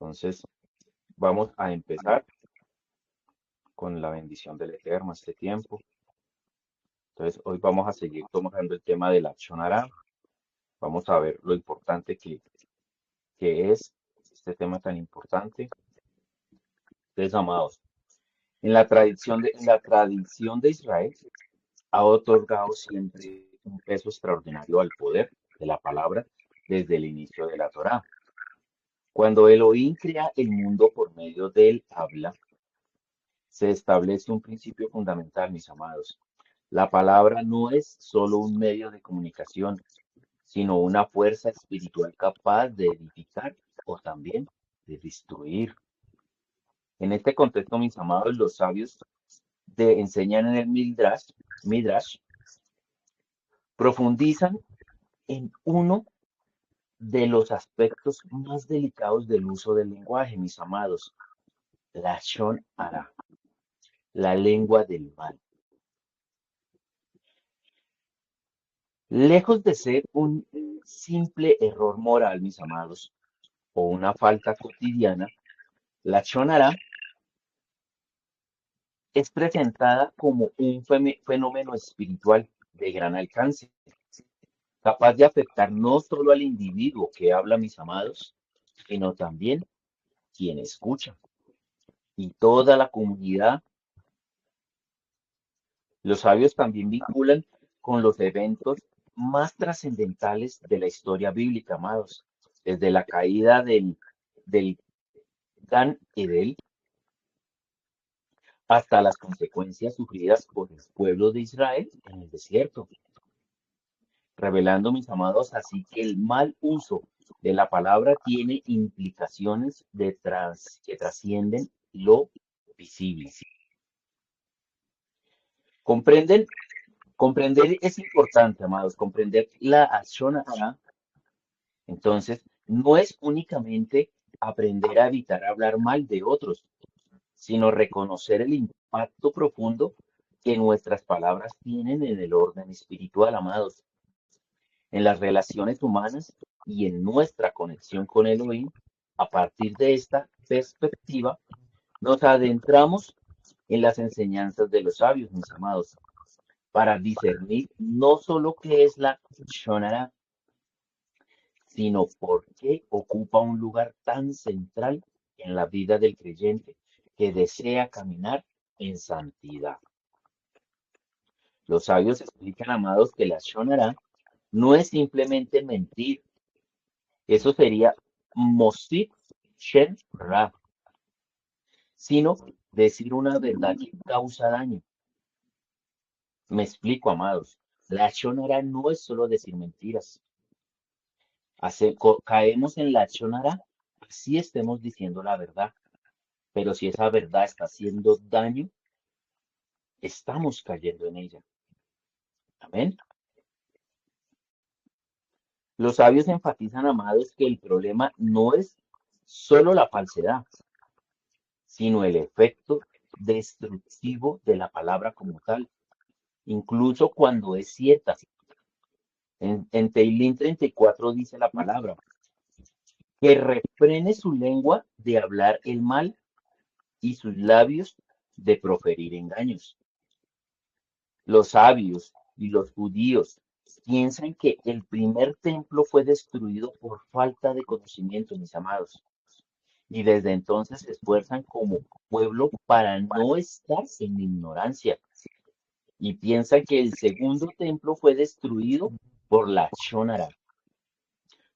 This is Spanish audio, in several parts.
Entonces, vamos a empezar con la bendición del Eterno este tiempo. Entonces, hoy vamos a seguir tomando el tema de la Shonara. Vamos a ver lo importante que es este tema tan importante. Entonces, amados, en la tradición de Israel ha otorgado siempre un peso extraordinario al poder de la palabra desde el inicio de la Torá. Cuando Elohim crea el mundo por medio del habla, se establece un principio fundamental, mis amados. La palabra no es solo un medio de comunicación, sino una fuerza espiritual capaz de edificar o también de destruir. En este contexto, mis amados, los sabios enseñan en el Midrash, profundizan en uno de los aspectos más delicados del uso del lenguaje, mis amados, la Shon Ara, la lengua del mal. Lejos de ser un simple error moral, mis amados, o una falta cotidiana, la Shonara es presentada como un fenómeno espiritual de gran alcance, capaz de afectar no solo al individuo que habla, mis amados, sino también quien escucha y toda la comunidad. Los sabios también vinculan con los eventos más trascendentales de la historia bíblica, amados, desde la caída del Gan Edel hasta las consecuencias sufridas por el pueblo de Israel en el desierto, revelando, mis amados, así que el mal uso de la palabra tiene implicaciones que trascienden lo visible. ¿Comprenden? Comprender es importante, amados, comprender la acción. Entonces, no es únicamente aprender a evitar hablar mal de otros, sino reconocer el impacto profundo que nuestras palabras tienen en el orden espiritual, amados, en las relaciones humanas y en nuestra conexión con Elohim. A partir de esta perspectiva, nos adentramos en las enseñanzas de los sabios, mis amados, para discernir no solo qué es la Shonara, sino por qué ocupa un lugar tan central en la vida del creyente que desea caminar en santidad. Los sabios explican, amados, que la Shonara no es simplemente mentir, eso sería Mosif Shen Ra, sino decir una verdad que causa daño. Me explico, amados. La Shonara no es solo decir mentiras. Caemos en la Shonara, así estemos diciendo la verdad. Pero si esa verdad está haciendo daño, estamos cayendo en ella. Amén. Los sabios enfatizan, amados, que el problema no es solo la falsedad, sino el efecto destructivo de la palabra como tal, incluso cuando es cierta. En Teilín 34 dice la palabra, que refrene su lengua de hablar el mal y sus labios de proferir engaños. Los sabios y los judíos piensan que el primer templo fue destruido por falta de conocimiento, mis amados, y desde entonces se esfuerzan como pueblo para no estar en ignorancia, y piensan que el segundo templo fue destruido por la Shonara.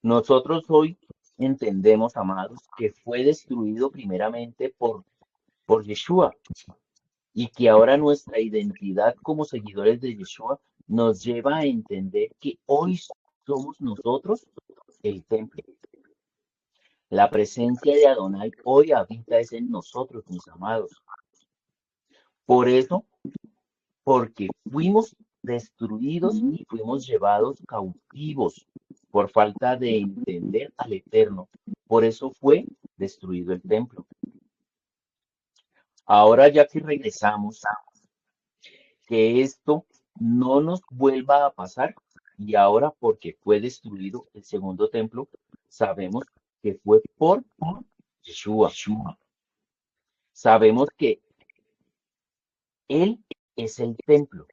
Nosotros hoy entendemos, amados, que fue destruido primeramente por Yeshua, y que ahora nuestra identidad como seguidores de Yeshua nos lleva a entender que hoy somos nosotros el templo. La presencia de Adonai hoy habita es en nosotros, mis amados. Por eso, porque fuimos destruidos y fuimos llevados cautivos por falta de entender al Eterno. Por eso fue destruido el templo. Ahora ya que regresamos, que esto no nos vuelva a pasar. Y ahora, porque fue destruido el segundo templo, sabemos que fue por Yeshua. Sabemos que Él es el templo,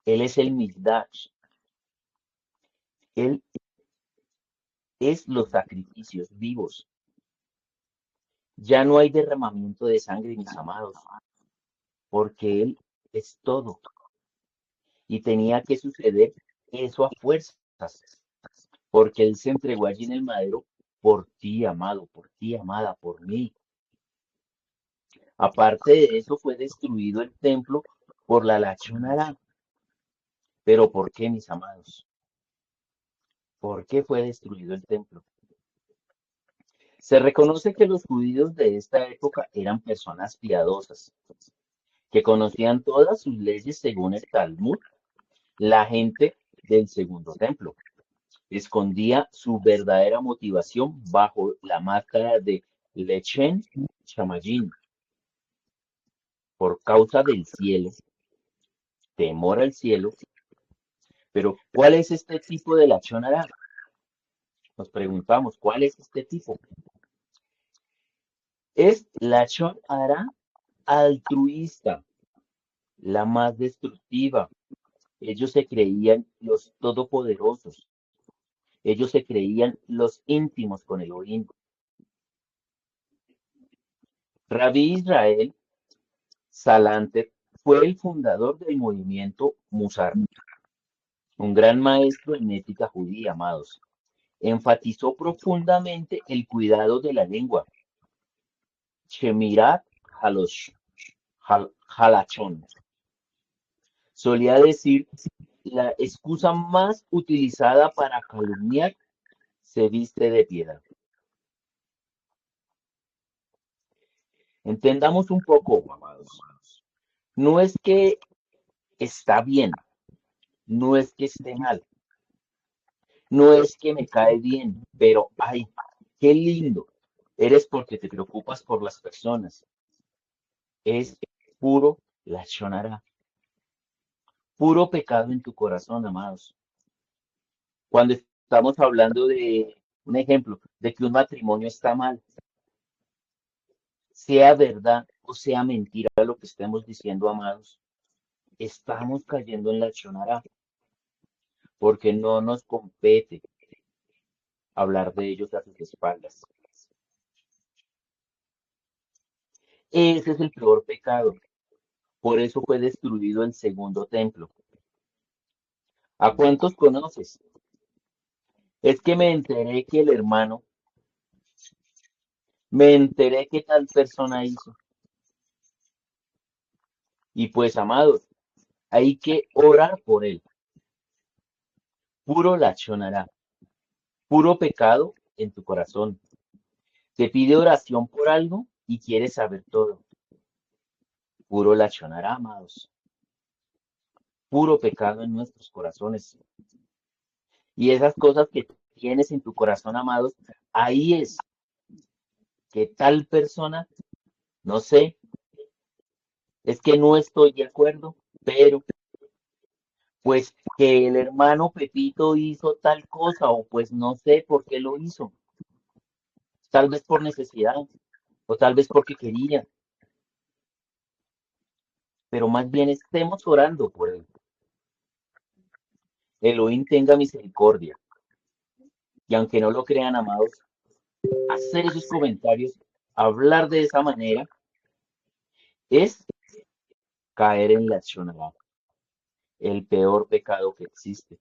Él es el Migdash, Él es los sacrificios vivos. Ya no hay derramamiento de sangre, mis amados, porque Él es todo. Y tenía que suceder eso a fuerzas, porque Él se entregó allí en el madero por ti, amado, por ti, amada, por mí. Aparte de eso, fue destruido el templo por la Lachonara. ¿Pero por qué, mis amados? ¿Por qué fue destruido el templo? Se reconoce que los judíos de esta época eran personas piadosas, que conocían todas sus leyes según el Talmud. La gente del segundo templo escondía su verdadera motivación bajo la máscara de Lechen Chamayín, por causa del cielo, temor al cielo. Pero, ¿cuál es este tipo de Lachón Hará? Nos preguntamos, ¿cuál es este tipo? Es Lachón Hará altruista, la más destructiva. Ellos se creían los todopoderosos. Ellos se creían los íntimos con Elohim. Rabí Israel Salanter fue el fundador del movimiento Musar, un gran maestro en ética judía, amados. Enfatizó profundamente el cuidado de la lengua, Shemirat Halosh, Halachon. Solía decir, la excusa más utilizada para calumniar se viste de piedad. Entendamos un poco, amados. No es que está bien, no es que esté mal, no es que me cae bien, pero ay, qué lindo eres porque te preocupas por las personas. Es puro lashon hara, puro pecado en tu corazón, amados. Cuando estamos hablando de un ejemplo de que un matrimonio está mal, sea verdad o sea mentira lo que estemos diciendo, amados, estamos cayendo en lashon hara porque no nos compete hablar de ellos a sus espaldas. Ese es el peor pecado. Por eso fue destruido el segundo templo. ¿A cuántos conoces? Es que me enteré que el hermano, me enteré que tal persona hizo. Y pues, amados, hay que orar por él. Puro lachón hará, puro pecado en tu corazón. Te pide oración por algo y quieres saber todo. Puro lachón hará, amados. Puro pecado en nuestros corazones. Y esas cosas que tienes en tu corazón, amados, ahí es que tal persona, no sé, es que no estoy de acuerdo, pero pues que el hermano Pepito hizo tal cosa o pues no sé por qué lo hizo, tal vez por necesidad o tal vez porque quería, pero más bien estemos orando por él. Elohim tenga misericordia y aunque no lo crean, amados, hacer esos comentarios, hablar de esa manera es caer en la acción, el peor pecado que existe.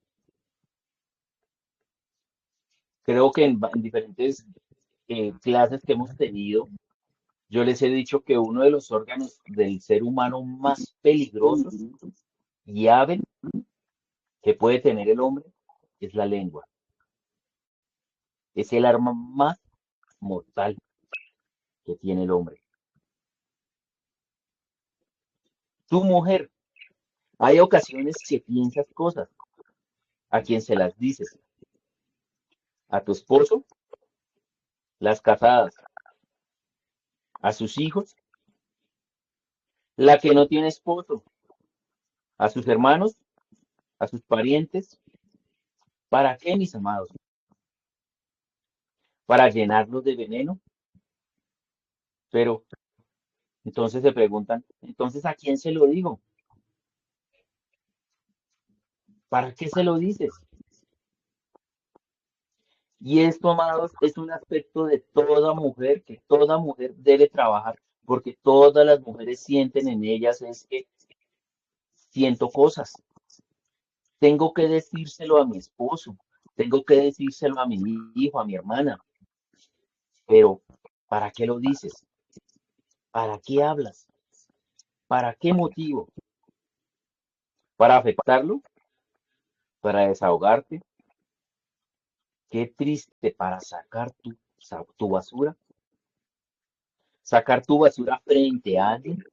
Creo que en diferentes clases que hemos tenido, yo les he dicho que uno de los órganos del ser humano más peligrosos y hábil que puede tener el hombre es la lengua. Es el arma más mortal que tiene el hombre. Tu mujer, hay ocasiones que piensas cosas. ¿A quién se las dices? ¿A tu esposo? Las casadas. ¿A sus hijos? La que no tiene esposo. ¿A sus hermanos? ¿A sus parientes? ¿Para qué, mis amados? ¿Para llenarlos de veneno? Pero entonces se preguntan, entonces, ¿a quién se lo digo? ¿Para qué se lo dices? Y esto, amados, es un aspecto de toda mujer que toda mujer debe trabajar, porque todas las mujeres sienten en ellas es que siento cosas. Tengo que decírselo a mi esposo, tengo que decírselo a mi hijo, a mi hermana, pero ¿para qué lo dices? ¿Para qué hablas? ¿Para qué motivo? ¿Para afectarlo? ¿Para desahogarte? Qué triste para sacar tu basura. Sacar tu basura frente a alguien,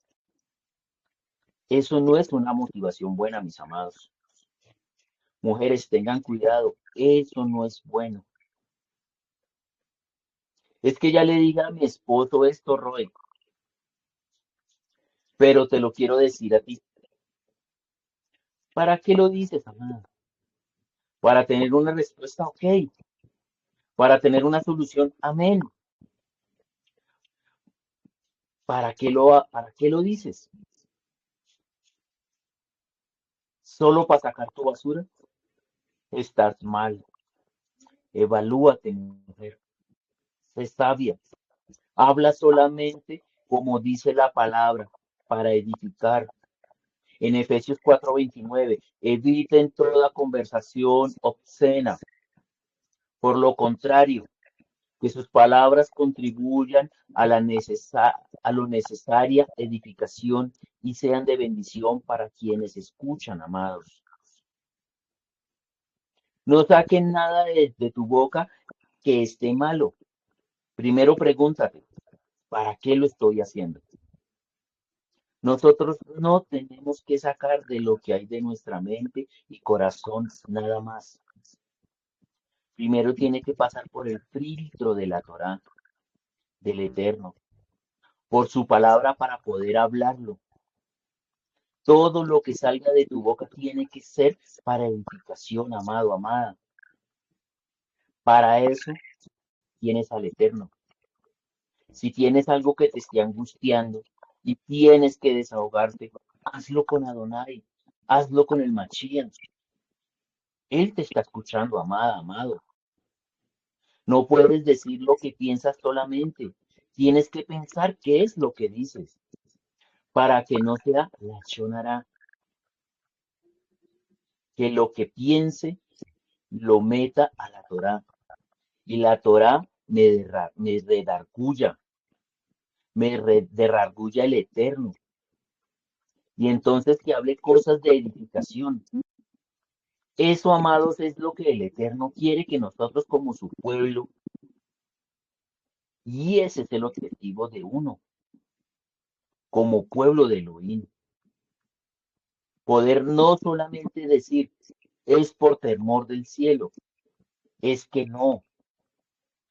eso no es una motivación buena, mis amados. Mujeres, tengan cuidado, eso no es bueno. Es que ya le diga a mi esposo esto, Roy, pero te lo quiero decir a ti. ¿Para qué lo dices, amada? Para tener una respuesta, ok. Para tener una solución, amén. ¿Para qué lo dices? ¿Solo para sacar tu basura? Estás mal. Evalúate, mujer. Sé sabia. Habla solamente como dice la palabra, para edificar. En Efesios 4:29, eviten toda conversación obscena. Por lo contrario, que sus palabras contribuyan a lo necesaria edificación y sean de bendición para quienes escuchan, amados. No saquen nada de tu boca que esté malo. Primero pregúntate, ¿para qué lo estoy haciendo? Nosotros no tenemos que sacar de lo que hay de nuestra mente y corazón nada más. Primero tiene que pasar por el filtro de la Torá, del Eterno, por su palabra para poder hablarlo. Todo lo que salga de tu boca tiene que ser para edificación, amado, amada. Para eso tienes al Eterno. Si tienes algo que te esté angustiando y tienes que desahogarte, hazlo con Adonai, hazlo con el Mashiach. Él te está escuchando, amada, amado. No puedes decir lo que piensas solamente. Tienes que pensar qué es lo que dices para que no sea la chonara, que lo que piense lo meta a la Torá. Y la Torá me redarguya, derrargulla el Eterno. Y entonces que hable cosas de edificación. Eso, amados, es lo que el Eterno quiere que nosotros como su pueblo, y ese es el objetivo de uno, como pueblo de Elohim. Poder no solamente decir, es por temor del cielo, es que no,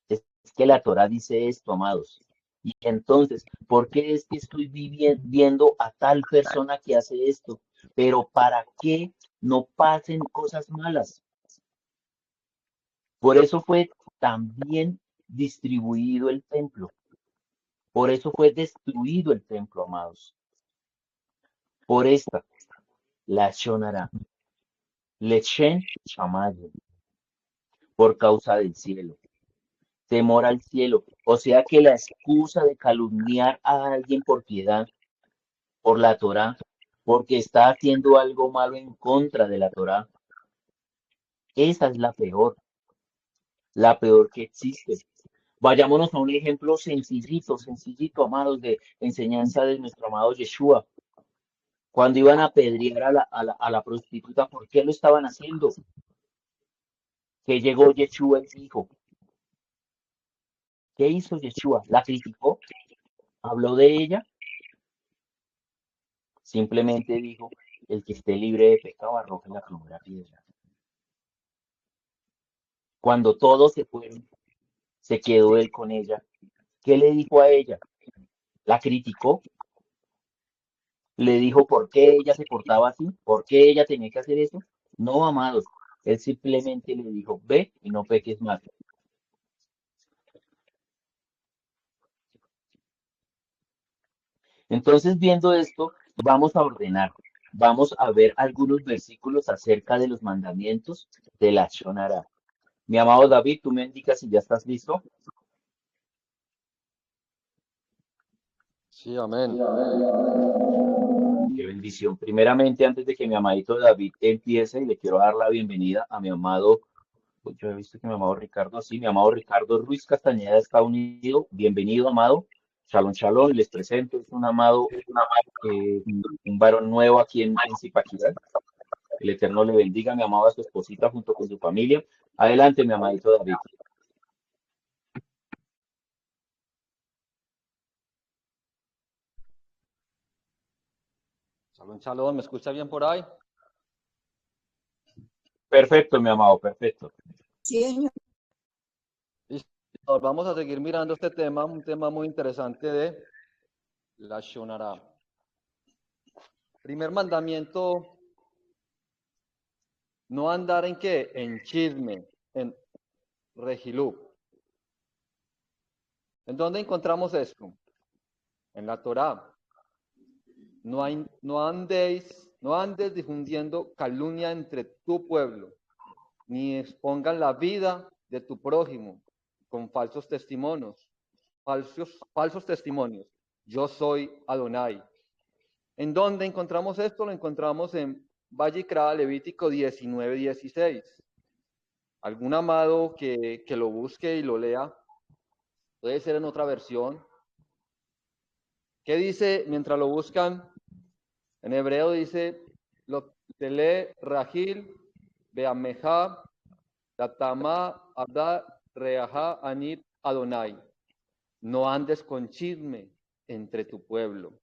es que la Torah dice esto, amados. Y entonces, ¿por qué es que estoy viendo a tal persona que hace esto? Pero ¿para qué no pasen cosas malas? Por eso fue también distribuido el templo. Por eso fue destruido el templo, amados. Por esta, la Shonara, Lechen Shamayo, por causa del cielo. Temor al cielo. O sea que la excusa de calumniar a alguien por piedad, por la Torá, porque está haciendo algo malo en contra de la Torá, esa es la peor que existe. Vayámonos a un ejemplo sencillito, sencillito, amados, de enseñanza de nuestro amado Yeshua. Cuando iban a apedrear a la prostituta, ¿por qué lo estaban haciendo? Que llegó Yeshua y dijo, ¿qué hizo Yeshua? ¿La criticó? ¿Habló de ella? Simplemente dijo, el que esté libre de pecado arroje la primera piedra. Cuando todos se fueron, se quedó él con ella. ¿Qué le dijo a ella? ¿La criticó? ¿Le dijo por qué ella se portaba así? ¿Por qué ella tenía que hacer eso? No, amados. Él simplemente le dijo, ve y no peques más. Entonces, viendo esto, vamos a ordenar, vamos a ver algunos versículos acerca de los mandamientos de la Shonara. Mi amado David, tú me indicas si ya estás listo. Sí, amén. Qué bendición. Primeramente, antes de que mi amadito David empiece, le quiero dar la bienvenida a mi amado, pues yo he visto que mi amado Ricardo, sí, mi amado Ricardo Ruiz Castañeda está unido. Bienvenido, amado. Shalom, shalom. Les presento, es un amado, eh, un varón nuevo aquí en Zipaquirá. El Eterno le bendiga, mi amado, a su esposita junto con su familia. Adelante, mi amadito David. Shalom, shalom. ¿Me escucha bien por ahí? Perfecto, mi amado, perfecto. Sí, señor. Listo. Vamos a seguir mirando este tema, un tema muy interesante de la Shonara. Primer mandamiento, no andar en qué, en chisme, en regilú. ¿En dónde encontramos esto? En la Torá. No andes difundiendo calumnia entre tu pueblo, ni expongan la vida de tu prójimo con falsos testimonios. Yo soy Adonai. ¿En dónde encontramos esto? Lo encontramos en Vallicra, Levítico 19:16. Algún amado que lo busque y lo lea, puede ser en otra versión. ¿Qué dice mientras lo buscan? En hebreo dice, lo tele Rahil, Beameja, Datama, Abda, Reaja, Anit, Adonai. No andes con chisme entre tu pueblo.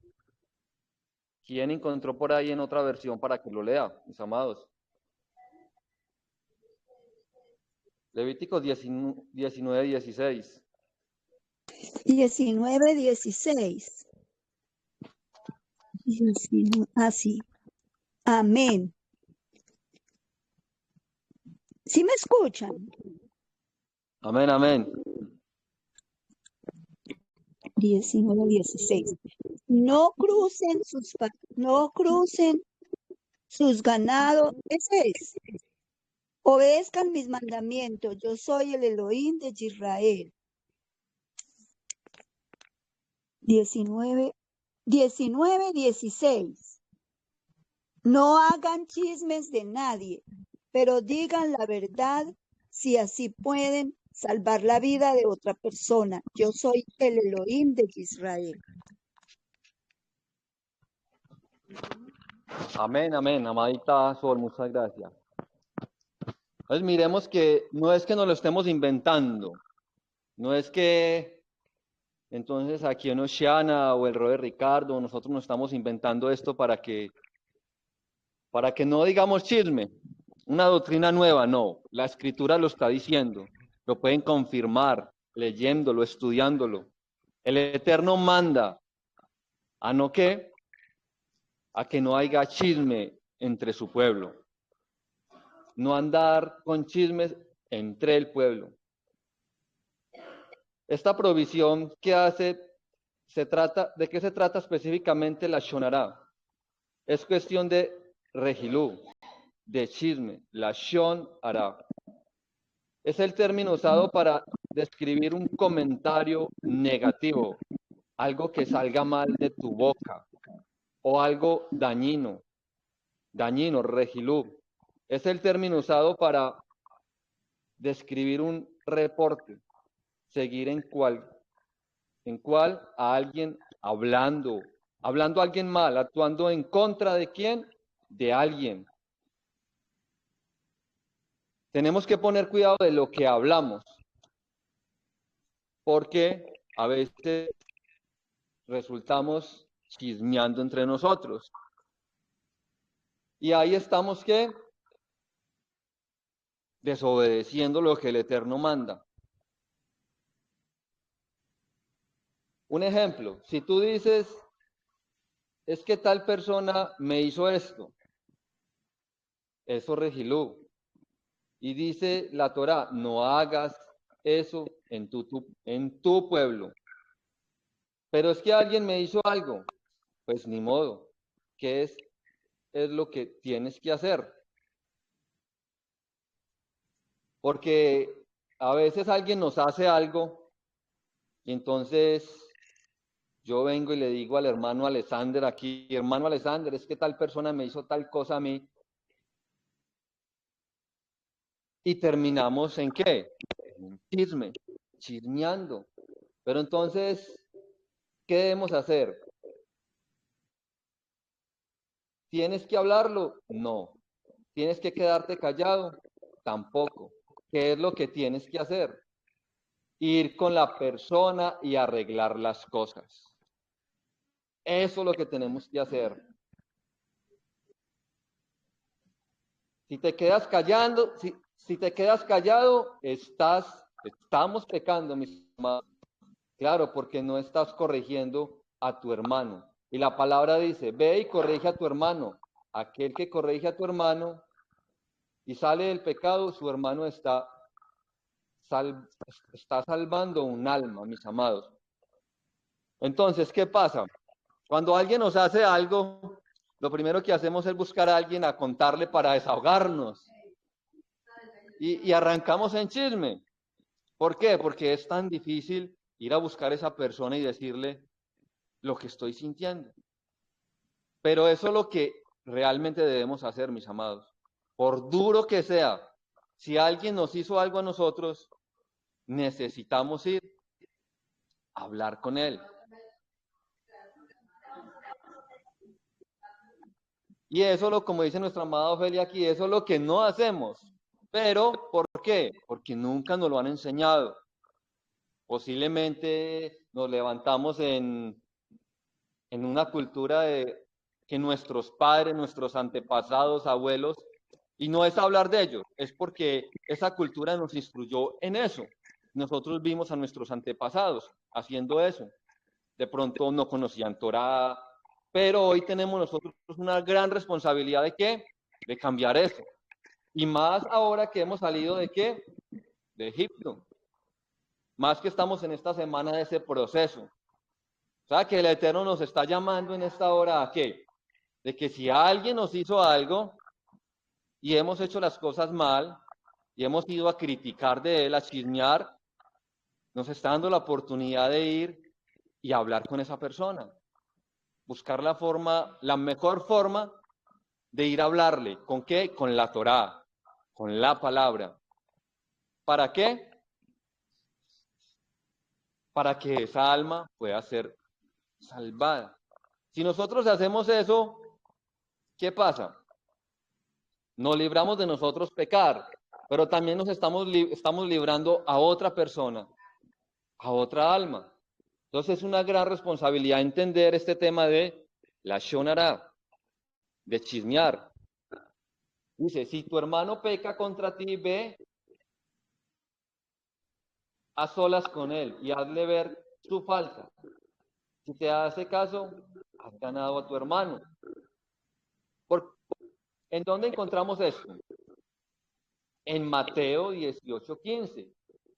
¿Quién encontró por ahí en otra versión para que lo lea, mis amados? Levítico 19:16. 19:16. Así. Amén. ¿Sí me escuchan? Amén, amén. 19:16. No crucen sus ganados. Ese es. Obedezcan mis mandamientos. Yo soy el Elohim de Israel. 19:16. No hagan chismes de nadie, pero digan la verdad si así pueden salvar la vida de otra persona. Yo soy el Elohim de Israel. Amén, amén. Amadita Sol, muchas gracias. Entonces miremos que no es que nos lo estemos inventando. No es que entonces aquí en Oceana o el Rey Ricardo, nosotros nos estamos inventando esto para que no digamos chisme, una doctrina nueva, no. La escritura lo está diciendo, lo pueden confirmar leyéndolo, estudiándolo. El Eterno manda a no que, a que no haya chisme entre su pueblo, no andar con chismes entre el pueblo. Esta provisión que hace, ¿de qué se trata específicamente la Shonará? Es cuestión de regilú, de chisme, la Shon hará. Es el término usado para describir un comentario negativo, algo que salga mal de tu boca, o algo dañino, regilú. Es el término usado para describir un reporte, seguir en cual a alguien hablando a alguien mal, actuando en contra de quién, de alguien. Tenemos que poner cuidado de lo que hablamos, porque a veces resultamos chismeando entre nosotros. Y ahí estamos que desobedeciendo lo que el Eterno manda. Un ejemplo, si tú dices, es que tal persona me hizo esto, eso regilú. Y dice la Torá, no hagas eso en tu pueblo. Pero es que alguien me hizo algo. pues ni modo. ¿Qué es lo que tienes que hacer? Porque a veces alguien nos hace algo y entonces yo vengo y le digo al hermano Alexander aquí, hermano Alexander, es que tal persona me hizo tal cosa a mí. Y terminamos ¿en qué? En un chisme, chismeando. Pero entonces, ¿qué debemos hacer? ¿Tienes que hablarlo? No. ¿Tienes que quedarte callado? Tampoco. ¿Qué es lo que tienes que hacer? Ir con la persona y arreglar las cosas. Eso es lo que tenemos que hacer. Si te quedas callando, si te quedas callado, estamos pecando, mis hermanos. Claro, porque no estás corrigiendo a tu hermano. Y la palabra dice, ve y corrige a tu hermano. Aquel que corrige a tu hermano y sale del pecado, su hermano está salvando un alma, mis amados. Entonces, ¿qué pasa? Cuando alguien nos hace algo, lo primero que hacemos es buscar a alguien a contarle para desahogarnos. Y arrancamos en chisme. ¿Por qué? Porque es tan difícil ir a buscar a esa persona y decirle lo que estoy sintiendo. Pero eso es lo que realmente debemos hacer, mis amados. Por duro que sea, si alguien nos hizo algo a nosotros, necesitamos ir a hablar con él. Y eso, como dice nuestra amada Ofelia aquí, eso es lo que no hacemos. Pero, ¿por qué? Porque nunca nos lo han enseñado. Posiblemente nos levantamos en una cultura de que nuestros padres, nuestros antepasados, abuelos, y no es hablar de ellos, es porque esa cultura nos instruyó en eso. Nosotros vimos a nuestros antepasados haciendo eso. De pronto no conocían Torá, pero hoy tenemos nosotros una gran responsabilidad de ¿qué? De cambiar eso. Y más ahora que hemos salido de ¿qué? De Egipto. Más que estamos en esta semana de ese proceso. O sea, que el Eterno nos está llamando en esta hora a ¿qué? De que si alguien nos hizo algo y hemos hecho las cosas mal y hemos ido a criticar de él, a chismear, nos está dando la oportunidad de ir y hablar con esa persona. Buscar la mejor forma de ir a hablarle. ¿Con qué? Con la Torá, con la palabra. ¿Para qué? Para que esa alma pueda ser salvada. Si nosotros hacemos eso, ¿qué pasa? Nos libramos de nosotros pecar, pero también nos estamos librando a otra persona, a otra alma. Entonces es una gran responsabilidad entender este tema de la shonara, de chismear. Dice, si tu hermano peca contra ti, ve a solas con él y hazle ver su falta. Si te hace caso, has ganado a tu hermano. ¿En dónde encontramos esto? En Mateo 18:15.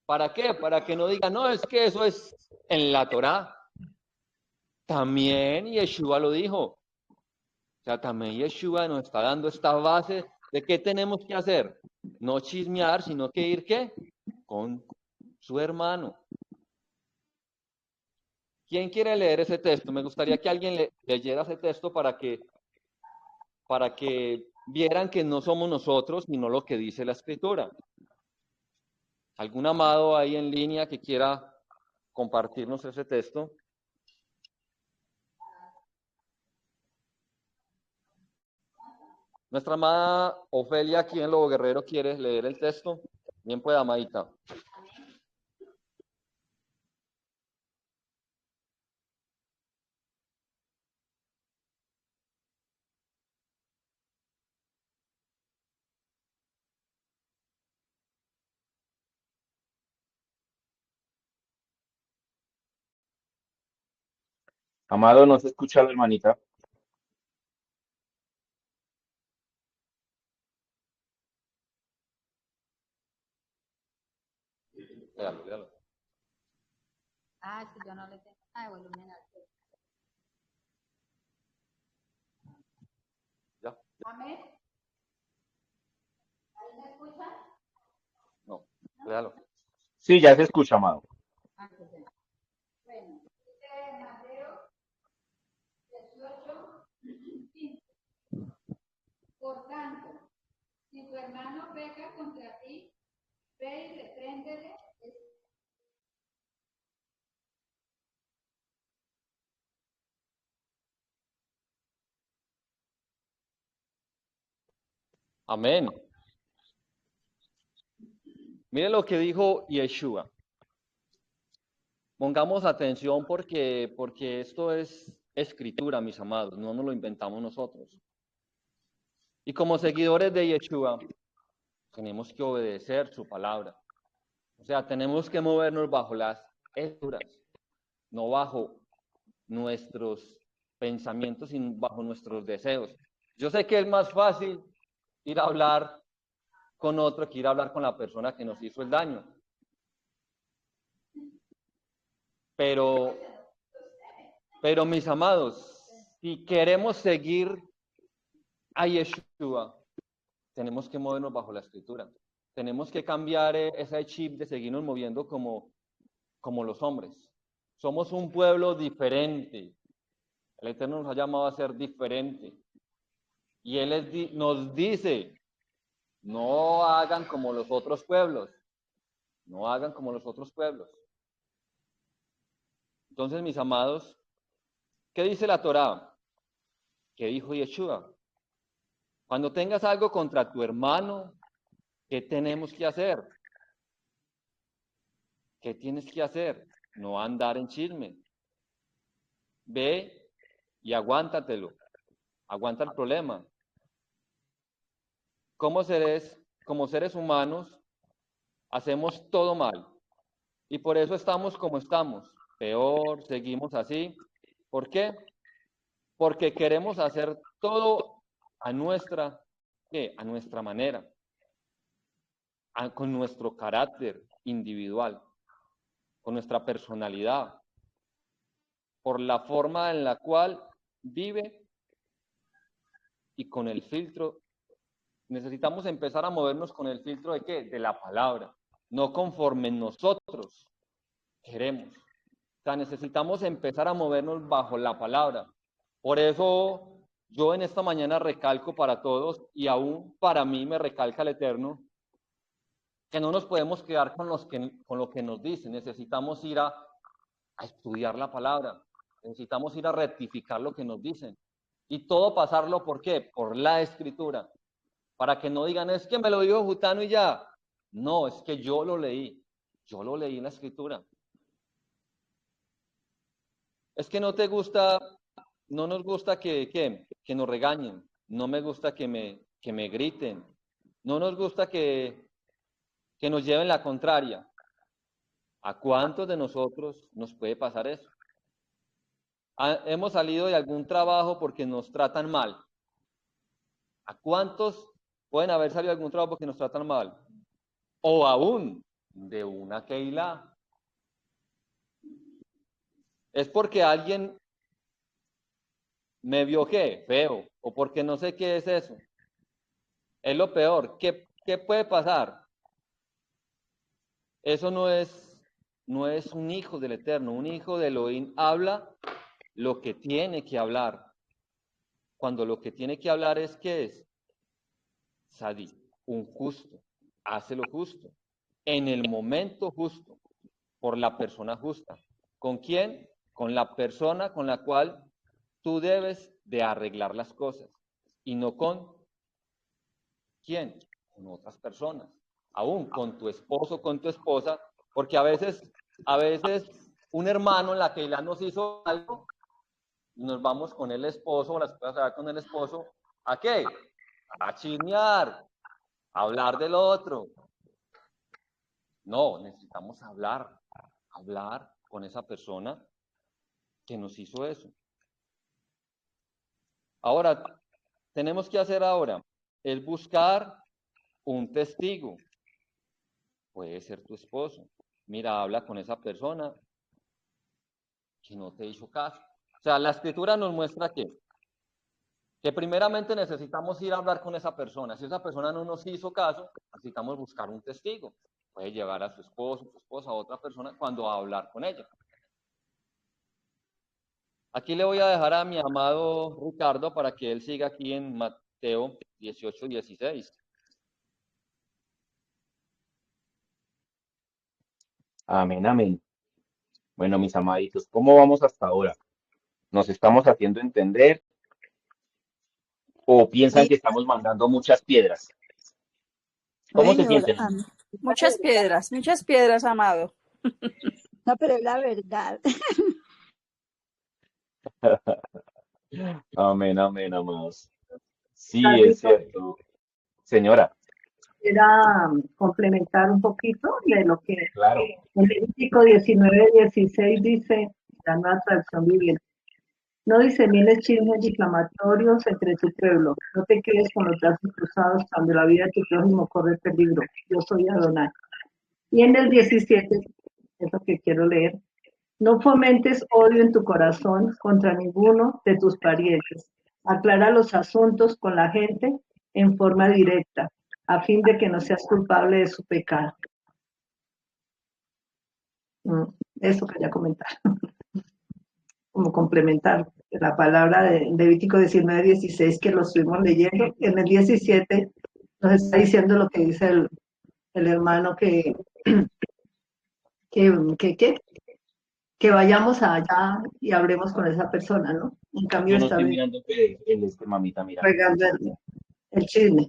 ¿Para qué? Para que no digan, no, es que eso es en la Torá. También Yeshua lo dijo. O sea, también Yeshua nos está dando esta base de qué tenemos que hacer. No chismear, sino que ir, ¿qué? Con su hermano. ¿Quién quiere leer ese texto? Me gustaría que alguien leyera ese texto para que vieran que no somos nosotros, sino lo que dice la Escritura. ¿Algún amado ahí en línea que quiera compartirnos ese texto? Nuestra amada Ofelia aquí en Lobo Guerrero quiere leer el texto. Bien pueda, amadita. Amado, no se escucha la hermanita. Léalo, léalo. Ah, si yo no le tengo. Ah, volumen alto. Amén. ¿Ahí me escuchan? No, léalo. Sí, ya se escucha, amado. Bueno, dice Mateo 18, 15. Por tanto, si tu hermano peca contra ti, ve y repréndele. Amén. Mire lo que dijo Yeshua. Pongamos atención porque esto es escritura, mis amados, no nos lo inventamos nosotros. Y como seguidores de Yeshua, tenemos que obedecer su palabra. O sea, tenemos que movernos bajo las escrituras, no bajo nuestros pensamientos, sino bajo nuestros deseos. Yo sé que es más fácil ir a hablar con otro que ir a hablar con la persona que nos hizo el daño. Pero mis amados, si queremos seguir a Yeshua, tenemos que movernos bajo la escritura. Tenemos que cambiar ese chip de seguirnos moviendo como los hombres. Somos un pueblo diferente. El Eterno nos ha llamado a ser diferente. Y Él nos dice, no hagan como los otros pueblos. No hagan como los otros pueblos. Entonces, mis amados, ¿qué dice la Torá? ¿Qué dijo Yeshua? Cuando tengas algo contra tu hermano, ¿qué tenemos que hacer? ¿Qué tienes que hacer? No andar en chisme. Ve y aguántatelo. Aguanta el problema. Como seres humanos, hacemos todo mal. Y por eso estamos como estamos. Peor, seguimos así. ¿Por qué? Porque queremos hacer todo a nuestra, ¿qué? A nuestra manera, con nuestro carácter individual, con nuestra personalidad, por la forma en la cual vive y con el filtro. Necesitamos empezar a movernos con el filtro de ¿qué? De la palabra, no conforme nosotros queremos. O sea, necesitamos empezar a movernos bajo la palabra. Por eso yo en esta mañana recalco para todos y aún para mí me recalca el Eterno que no nos podemos quedar con lo que nos dicen. Necesitamos ir a estudiar la palabra. Necesitamos ir a rectificar lo que nos dicen. Y todo pasarlo, ¿por qué? Por la escritura. Para que no digan, es que me lo dijo Jutano y ya. No, es que yo lo leí. Yo lo leí en la escritura. Es que no te gusta, no nos gusta que nos regañen. No me gusta que me griten. No nos gusta que nos lleven la contraria. ¿A cuántos de nosotros nos puede pasar eso? Hemos salido de algún trabajo porque nos tratan mal. ¿A cuántos pueden haber salido de algún trabajo porque nos tratan mal? O aún de una keila. Es porque alguien me vio ¿qué? Feo, o porque no sé qué es eso. Es lo peor. ¿Qué puede pasar? Eso no es un hijo del Eterno. Un hijo de Elohim habla lo que tiene que hablar. Cuando lo que tiene que hablar es ¿qué es? Sadí, un justo. Hace lo justo. En el momento justo. Por la persona justa. ¿Con quién? Con la persona con la cual tú debes de arreglar las cosas. Y no con ¿quién? Con otras personas. Aún con tu esposo, con tu esposa. Porque a veces un hermano en la que nos hizo algo, nos vamos con el esposo, o la esposa se va con el esposo, ¿a qué? A chismear, a hablar del otro. No, necesitamos hablar con esa persona que nos hizo eso. Ahora, tenemos que hacer ahora es buscar un testigo. Puede ser tu esposo. Mira, habla con esa persona que no te hizo caso. O sea, la escritura nos muestra que que primeramente necesitamos ir a hablar con esa persona. Si esa persona no nos hizo caso, necesitamos buscar un testigo. Puede llevar a su esposo, su esposa, a otra persona cuando va a hablar con ella. Aquí le voy a dejar a mi amado Ricardo para que él siga aquí en Mateo 18, 16. Amén, amén. Bueno, mis amaditos, ¿cómo vamos hasta ahora? ¿Nos estamos haciendo entender o piensan Sí, que estamos mandando muchas piedras? ¿Cómo se señor, sienten? Muchas piedras, amado. no, pero es la verdad. Amén, amén, amados. Sí, es Carlito, cierto. Señora, era complementar un poquito de lo que claro. en Levítico 19:16 dice, la nueva traducción viviente. No disemines chismes difamatorios entre tu pueblo. No te quedes con los brazos cruzados cuando la vida de tu prójimo corre peligro. Yo soy Adonai. Y en el 17, es lo que quiero leer. No fomentes odio en tu corazón contra ninguno de tus parientes. Aclara los asuntos con la gente en forma directa, a fin de que no seas culpable de su pecado. Eso quería comentar, como complementar la palabra de Levítico 19:16 que lo estuvimos leyendo. En el 17 nos está diciendo lo que dice el hermano que vayamos allá y hablemos con esa persona, ¿no? En cambio, Yo no esta estoy vez mirando que él es mamita, mira. regando el chisme.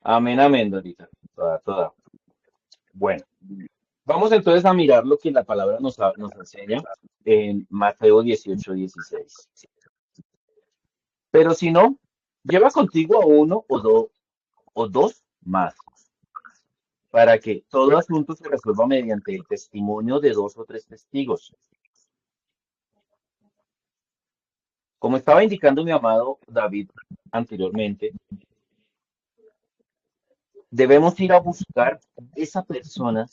Amén, amén, Dorita. Toda, toda. Bueno, vamos entonces a mirar lo que la palabra nos enseña en Mateo 18, 16. Pero si no, lleva contigo a uno o dos más, para que todo asunto se resuelva mediante el testimonio de dos o tres testigos. Como estaba indicando mi amado David anteriormente, debemos ir a buscar esa persona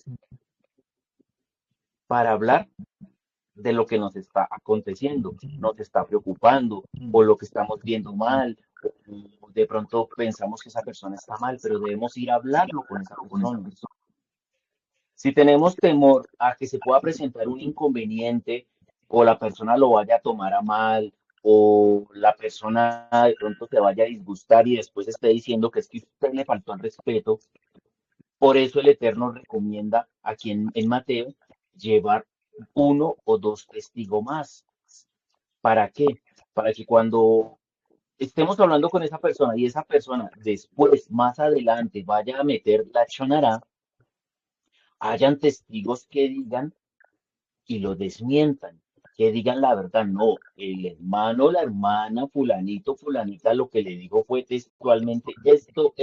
para hablar de lo que nos está aconteciendo, nos está preocupando o lo que estamos viendo mal. O de pronto pensamos que esa persona está mal, pero debemos ir a hablarlo con esa persona. Si tenemos temor a que se pueda presentar un inconveniente o la persona lo vaya a tomar a mal o la persona de pronto se vaya a disgustar y después esté diciendo que es que usted le faltó al respeto, por eso el Eterno recomienda aquí en Mateo llevar uno o dos testigos más. ¿Para qué? Para que cuando estemos hablando con esa persona y esa persona después, más adelante, vaya a meter la chonará, hayan testigos que digan y lo desmientan, que digan la verdad. No, el hermano, la hermana, fulanito, fulanita, lo que le dijo fue textualmente esto,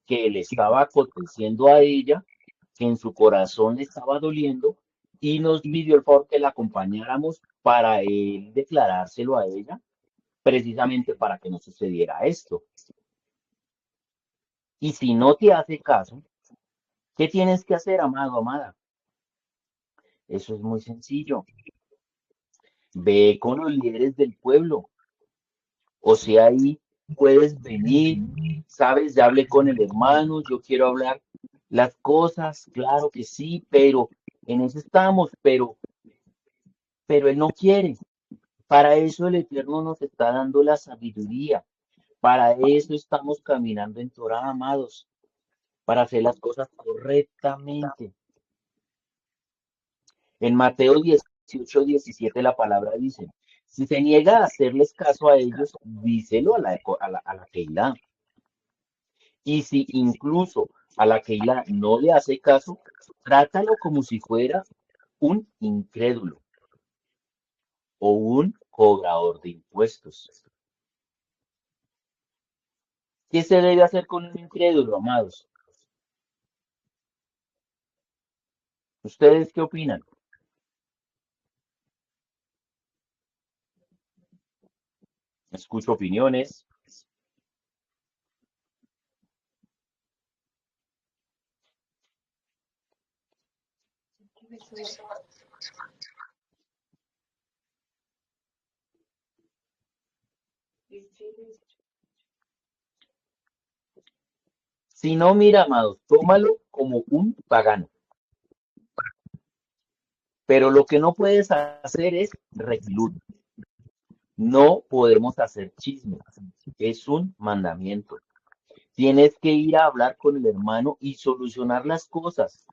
que le estaba aconteciendo a ella, que en su corazón le estaba doliendo y nos pidió el favor que la acompañáramos para él declarárselo a ella, precisamente para que no sucediera esto. Y si no te hace caso, ¿qué tienes que hacer, amado, amada? Eso es muy sencillo. Ve con los líderes del pueblo. O sea, ahí puedes venir, sabes, ya hablé con el hermano, yo quiero hablar las cosas, claro que sí, pero en eso estamos, pero él no quiere. Para eso el Eterno nos está dando la sabiduría. Para eso estamos caminando en Torah, amados, para hacer las cosas correctamente. En Mateo 18, 17 la palabra dice, si se niega a hacerles caso a ellos, díselo a la Keilah. Y si incluso a la Keilah no le hace caso, trátalo como si fuera un incrédulo o un cobrador de impuestos. ¿Qué se debe hacer con un incrédulo, amados? ¿Ustedes qué opinan? Escucho opiniones. Si no, mira, amados, tómalo como un pagano. Pero lo que no puedes hacer es recluir. No podemos hacer chismes. Es un mandamiento. Tienes que ir a hablar con el hermano y solucionar las cosas.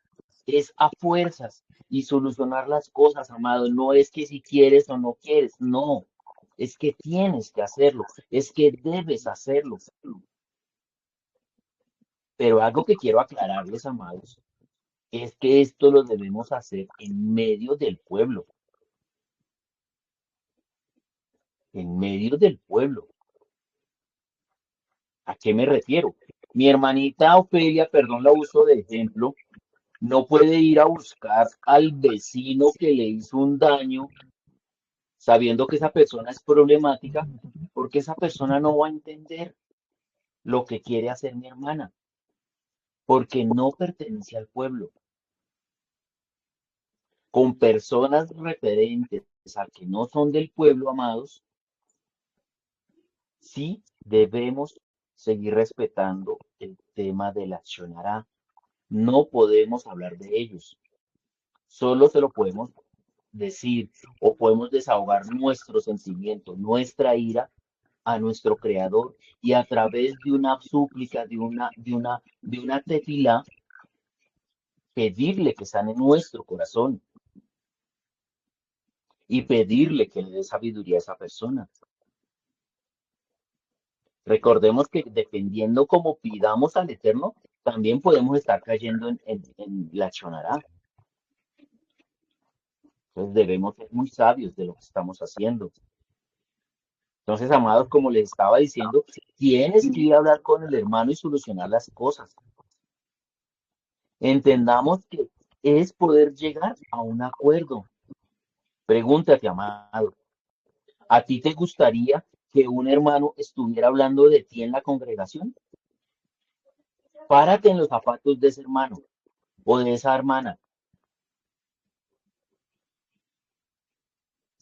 Es a fuerzas y solucionar las cosas, amado. No es que si quieres o no quieres, no. Es que tienes que hacerlo. Es que debes hacerlo. Pero algo que quiero aclararles, amados, es que esto lo debemos hacer en medio del pueblo. En medio del pueblo. ¿A qué me refiero? Mi hermanita Ofelia, perdón, la uso de ejemplo, no puede ir a buscar al vecino que le hizo un daño sabiendo que esa persona es problemática, porque esa persona no va a entender lo que quiere hacer mi hermana, porque no pertenece al pueblo. Con personas referentes a que no son del pueblo, amados, sí debemos seguir respetando el tema de la Shonará. No podemos hablar de ellos. Solo se lo podemos decir o podemos desahogar nuestro sentimiento, nuestra ira a nuestro creador y a través de una súplica, de una tefilá, pedirle que sane nuestro corazón y pedirle que le dé sabiduría a esa persona. Recordemos que dependiendo como pidamos al Eterno, también podemos estar cayendo en la chonará. Entonces debemos ser muy sabios de lo que estamos haciendo. Entonces, amados, como les estaba diciendo, tienes que ir a hablar con el hermano y solucionar las cosas. Entendamos que es poder llegar a un acuerdo. Pregúntate, amado, ¿a ti te gustaría que un hermano estuviera hablando de ti en la congregación? Párate en los zapatos de ese hermano o de esa hermana.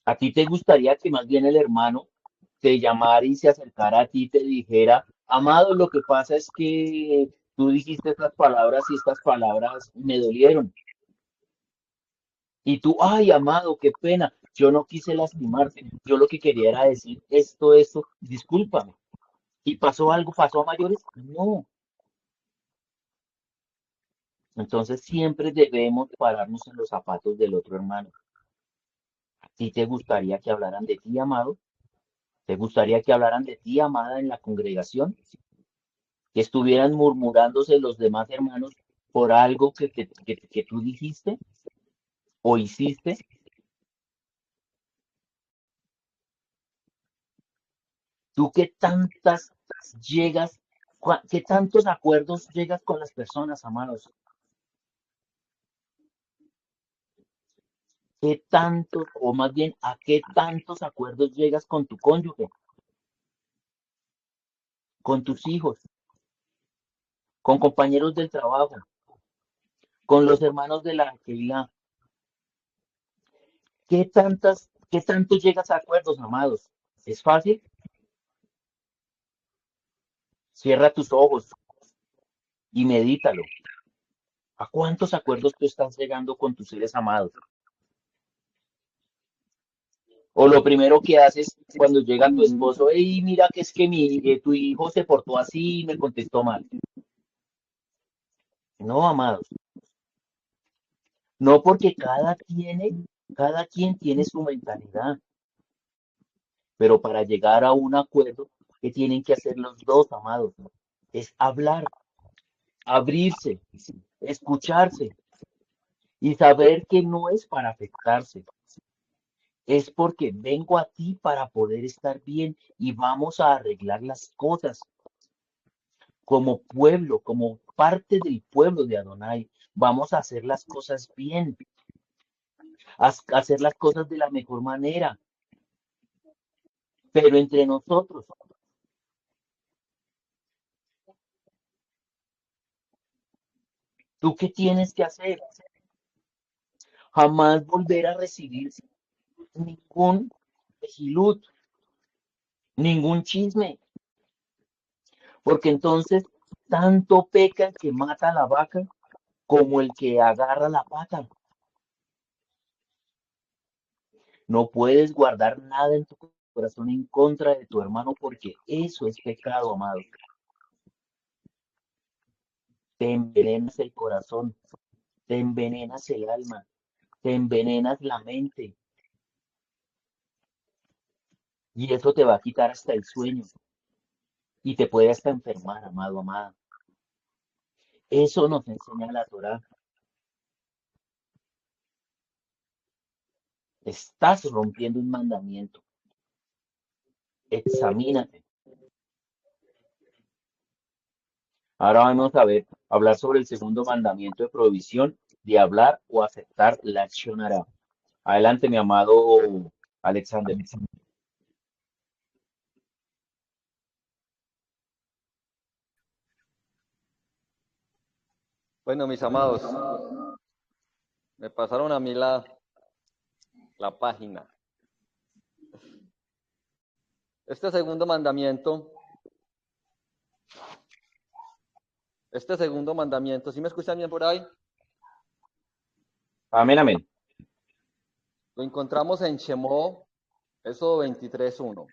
¿A ti te gustaría que más bien el hermano te llamara y se acercara a ti y te dijera, amado, lo que pasa es que tú dijiste estas palabras y estas palabras me dolieron? Y tú, ay, amado, qué pena, yo no quise lastimarte, yo lo que quería era decir esto, discúlpame. ¿Y pasó algo, pasó a mayores? No. Entonces siempre debemos pararnos en los zapatos del otro hermano. ¿A ti te gustaría que hablaran de ti, amado? ¿Te gustaría que hablaran de ti, amada, en la congregación? Que estuvieran murmurándose los demás hermanos por algo que tú dijiste o hiciste. ¿Tú qué tantas llegas, qué tantos acuerdos llegas con las personas, amados? ¿Qué tantos, o más bien, a qué tantos acuerdos llegas con tu cónyuge, con tus hijos, con compañeros del trabajo, con los hermanos de la actividad? ¿Qué tanto llegas a acuerdos, amados? ¿Es fácil? Cierra tus ojos y medítalo. ¿A cuántos acuerdos tú estás llegando con tus seres amados? O lo primero que haces cuando llega tu esposo, hey, mira que es que tu hijo se portó así y me contestó mal. No, amados. No, porque cada quien tiene su mentalidad. Pero para llegar a un acuerdo, ¿qué tienen que hacer los dos, amados? Es hablar, abrirse, escucharse y saber que no es para afectarse. Es porque vengo a ti para poder estar bien y vamos a arreglar las cosas como pueblo, como parte del pueblo de Adonai. Vamos a hacer las cosas bien, hacer las cosas de la mejor manera, pero entre nosotros. ¿Tú qué tienes que hacer? Jamás volver a recibir ningún ejilut, Ningún chisme, porque entonces tanto peca el que mata a la vaca como el que agarra la pata. No puedes guardar nada en tu corazón en contra de tu hermano porque eso es pecado, amado. Te envenenas el corazón, te envenenas el alma, te envenenas la mente y eso te va a quitar hasta el sueño y te puede hasta enfermar, amado, amada. Eso nos enseña la Torá. Estás rompiendo un mandamiento. Examínate. Ahora vamos a ver, hablar sobre el segundo mandamiento de prohibición de hablar o aceptar la Lashon Hara. Adelante, mi amado Alexander. Bueno, mis amados, me pasaron a mí la página. Este segundo mandamiento, ¿sí me escuchan bien por ahí? Amén, amén. Lo encontramos en Shemó, Éxodo 23:1.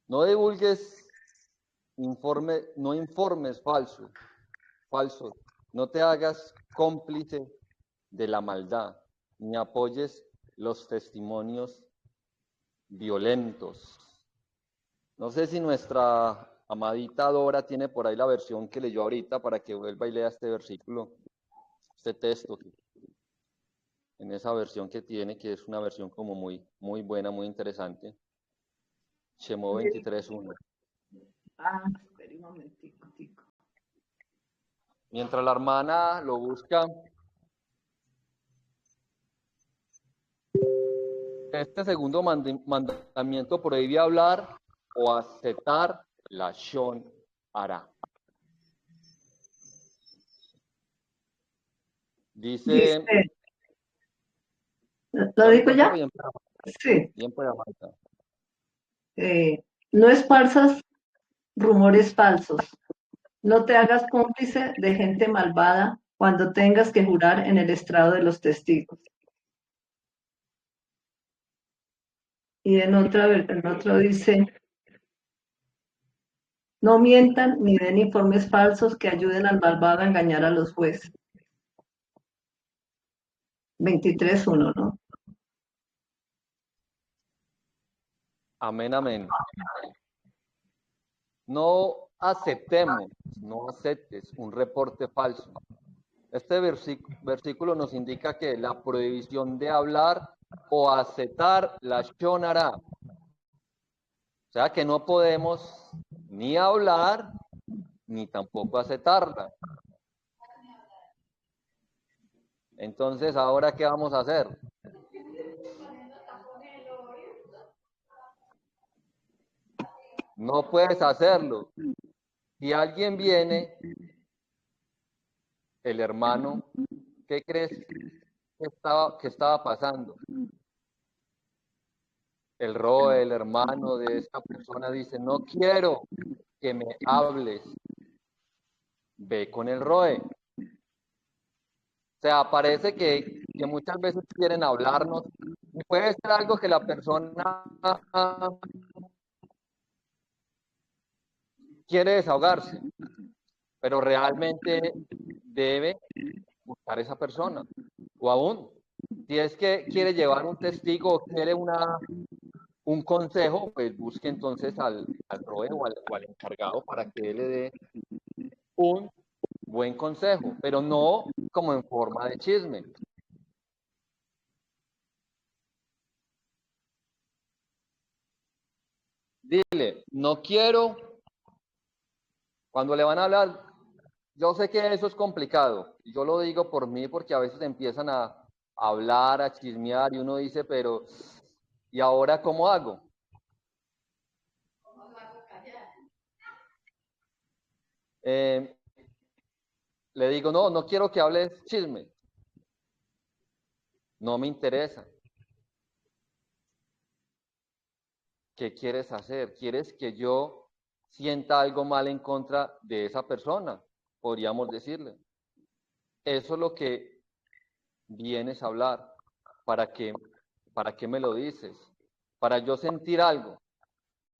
No divulgues no informes falsos. No te hagas cómplice de la maldad, ni apoyes los testimonios violentos. No sé si nuestra amadita Dora tiene por ahí la versión que leyó ahorita para que vuelva y lea este versículo, este texto, en esa versión que tiene, que es una versión como muy, muy buena, muy interesante. Shemó 23:1. Espera un momentico, tico. Mientras la hermana lo busca, este segundo mandamiento prohíbe hablar o aceptar la Lashon Hara. Dice, ¿lo digo ya? Bien, Sí. bien para Marta. No esparzas rumores falsos. No te hagas cómplice de gente malvada cuando tengas que jurar en el estrado de los testigos. Y en otro dice, no mientan ni den informes falsos que ayuden al malvado a engañar a los jueces. 23:1, ¿no? Amén, amén. No aceptes un reporte falso. Este versículo nos indica que la prohibición de hablar o aceptar la Lashon Hara. O sea que no podemos ni hablar ni tampoco aceptarla. Entonces, ¿ahora qué vamos a hacer? No puedes hacerlo. Si alguien viene, el hermano, ¿qué crees que estaba pasando? El roe, el hermano de esta persona dice, no quiero que me hables. Ve con el roe. O sea, parece que muchas veces quieren hablarnos. Puede ser algo que la persona quiere desahogarse, pero realmente debe buscar esa persona. O aún, si es que quiere llevar un testigo o quiere un consejo, pues busque entonces al roe o al encargado para que él le dé un buen consejo, pero no como en forma de chisme. Dile, no quiero, cuando le van a hablar, yo sé que eso es complicado, y yo lo digo por mí porque a veces empiezan a hablar, a chismear, y uno dice, pero, ¿y ahora cómo hago? Le digo, no quiero que hables chisme. No me interesa. ¿Qué quieres hacer? ¿Quieres que yo sienta algo mal en contra de esa persona? Podríamos decirle. Eso es lo que vienes a hablar. ¿Para qué me lo dices? Para yo sentir algo.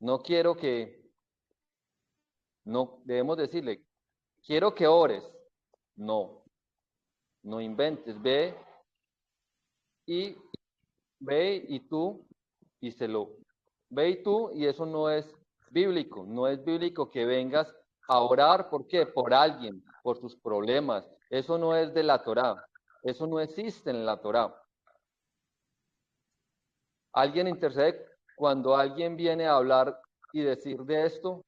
No quiero que, no, debemos decirle, quiero que ores. No, no inventes. Y ve y tú, y se lo, ve y tú, y eso no es bíblico. No es bíblico que vengas a orar, ¿por qué? Por alguien, por sus problemas. Eso no es de la Torá. Eso no existe en la Torá. Alguien intercede cuando alguien viene a hablar y decir de esto,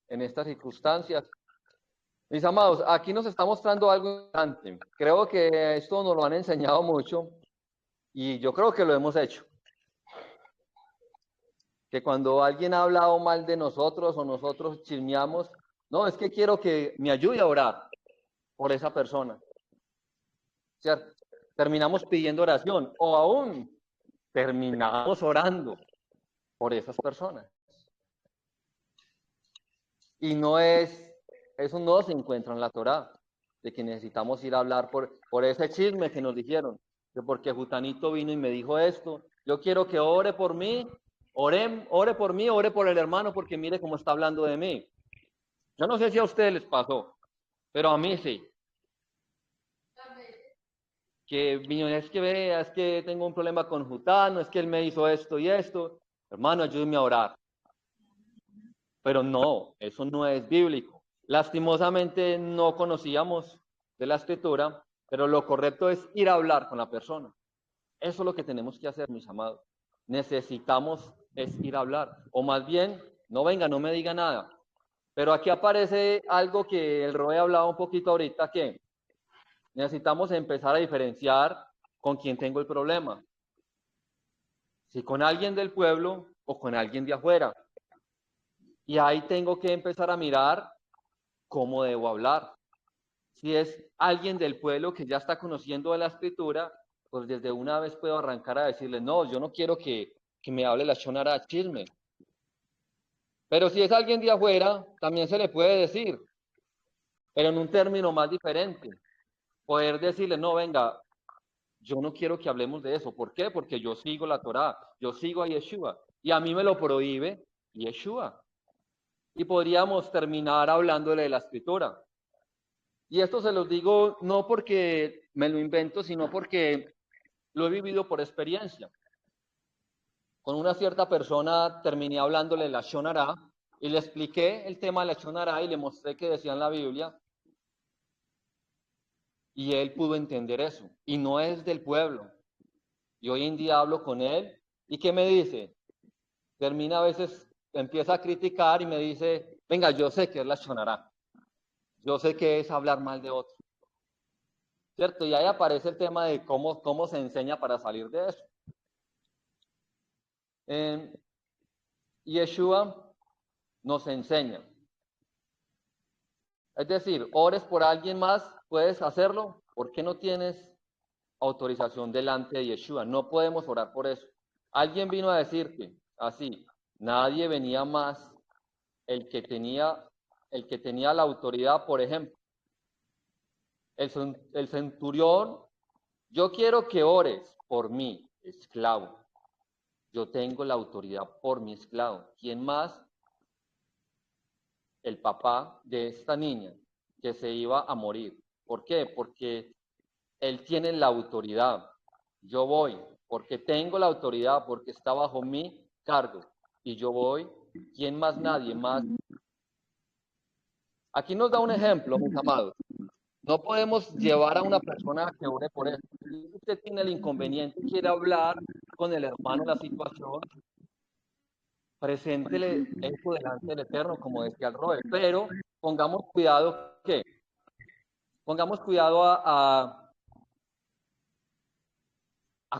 en estas circunstancias. Mis amados, aquí nos está mostrando algo importante. Creo que esto nos lo han enseñado mucho y yo creo que lo hemos hecho. Que cuando alguien ha hablado mal de nosotros o nosotros chismeamos, no, es que quiero que me ayude a orar por esa persona. ¿Cierto? Terminamos pidiendo oración o aún terminamos orando por esas personas. Y no es, eso no se encuentra en la Torá, de que necesitamos ir a hablar por ese chisme que nos dijeron, que porque Jutanito vino y me dijo esto, yo quiero que ore por mí, ore por mí, ore por el hermano, porque mire cómo está hablando de mí. Yo no sé si a ustedes les pasó, pero a mí sí. Que es que vea, es que tengo un problema con Jutano, es que él me hizo esto y esto. Hermano, ayúdeme a orar. Pero no, eso no es bíblico. Lastimosamente no conocíamos de la escritura, pero lo correcto es ir a hablar con la persona. Eso es lo que tenemos que hacer, mis amados. Necesitamos es ir a hablar. O más bien, no venga, no me diga nada. Pero aquí aparece algo que el Roe hablaba un poquito ahorita, que necesitamos empezar a diferenciar con quién tengo el problema. Si con alguien del pueblo o con alguien de afuera. Y ahí tengo que empezar a mirar cómo debo hablar. Si es alguien del pueblo que ya está conociendo de la escritura, pues desde una vez puedo arrancar a decirle, no, yo no quiero que me hable la shonara chisme. Pero si es alguien de afuera, también se le puede decir, pero en un término más diferente. Poder decirle, no, venga, yo no quiero que hablemos de eso. ¿Por qué? Porque yo sigo la Torá, yo sigo a Yeshua, y a mí me lo prohíbe Yeshua. Y podríamos terminar hablándole de la escritura. Y esto se los digo no porque me lo invento, sino porque lo he vivido por experiencia. Con una cierta persona terminé hablándole la Shonará y le expliqué el tema de la Shonará y le mostré que decía en la Biblia. Y él pudo entender eso. Y no es del pueblo. Y hoy en día hablo con él. ¿Y qué me dice? Termina a veces, empieza a criticar y me dice, venga, yo sé que es la Shonará. Yo sé que es hablar mal de otro. ¿Cierto? Y ahí aparece el tema de cómo se enseña para salir de eso. Yeshua nos enseña. Es decir, ores por alguien más, puedes hacerlo. ¿Por qué no tienes autorización delante de Yeshua? No podemos orar por eso. Alguien vino a decirte así, nadie venía más el que tenía la autoridad, por ejemplo. El centurión, yo quiero que ores por mí, esclavo. Yo tengo la autoridad por mi esclavo. ¿Quién más? El papá de esta niña que se iba a morir. ¿Por qué? Porque él tiene la autoridad. Yo voy porque tengo la autoridad, porque está bajo mi cargo. Y yo voy. ¿Quién más? Nadie más. Aquí nos da un ejemplo, mis amados. No podemos llevar a una persona a que ore por eso. Si usted tiene el inconveniente, quiere hablar con el hermano la situación, preséntele esto delante del Eterno, como decía el Roe. Pero pongamos cuidado, ¿qué? Pongamos cuidado a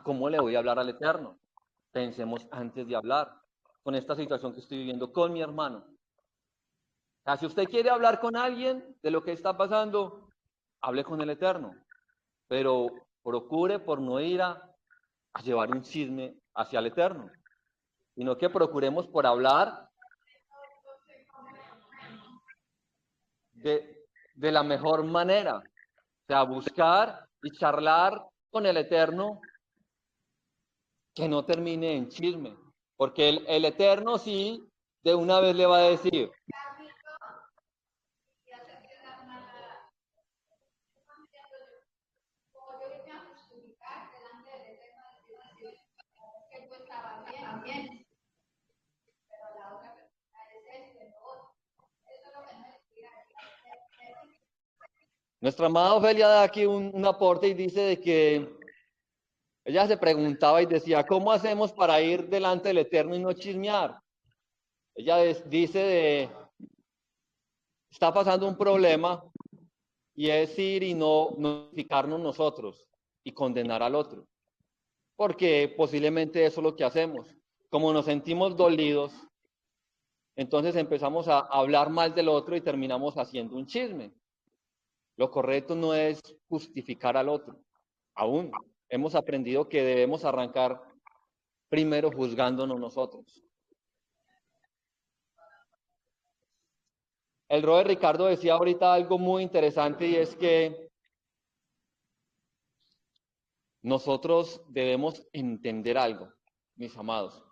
cómo le voy a hablar al Eterno. Pensemos antes de hablar con esta situación que estoy viviendo con mi hermano. O sea, si usted quiere hablar con alguien de lo que está pasando, hable con el Eterno. Pero procure por no ir a llevar un chisme hacia el Eterno. sino que procuremos por hablar de la mejor manera. O sea, buscar y charlar con el Eterno que no termine en chisme. Porque el Eterno sí, de una vez le va a decir, como yo vine a justificar delante del Eterno, que tú estabas bien, pero la otra persona es esto, lo otro. Eso es lo que no explica. nuestra amada Ofelia da aquí un aporte y dice de que ella se preguntaba y decía, ¿cómo hacemos para ir delante del Eterno y no chismear? Ella dice está pasando un problema y es ir y no notificarnos nosotros y condenar al otro. Porque posiblemente eso es lo que hacemos. Como nos sentimos dolidos, entonces empezamos a hablar mal del otro y terminamos haciendo un chisme. Lo correcto no es justificar al otro. Aún hemos aprendido que debemos arrancar primero juzgándonos nosotros. El Robert Ricardo decía ahorita algo muy interesante y es que nosotros debemos entender algo, mis amados.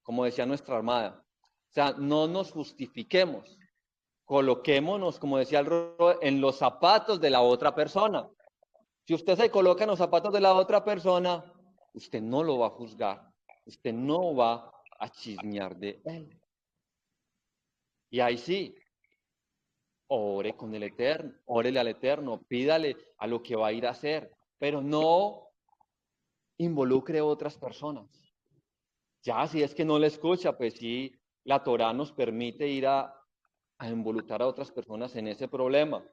Como decía nuestra armada. O sea, no nos justifiquemos. Coloquémonos, como decía el Robert, en los zapatos de la otra persona. Si usted se coloca en los zapatos de la otra persona, usted no lo va a juzgar. Usted no va a chismear de él. Y ahí sí, ore con el Eterno, órele al Eterno, pídale a lo que va a ir a hacer, pero no involucre a otras personas. Ya, si es que no le escucha, pues sí, la Torá nos permite ir a involucrar a otras personas en ese problema.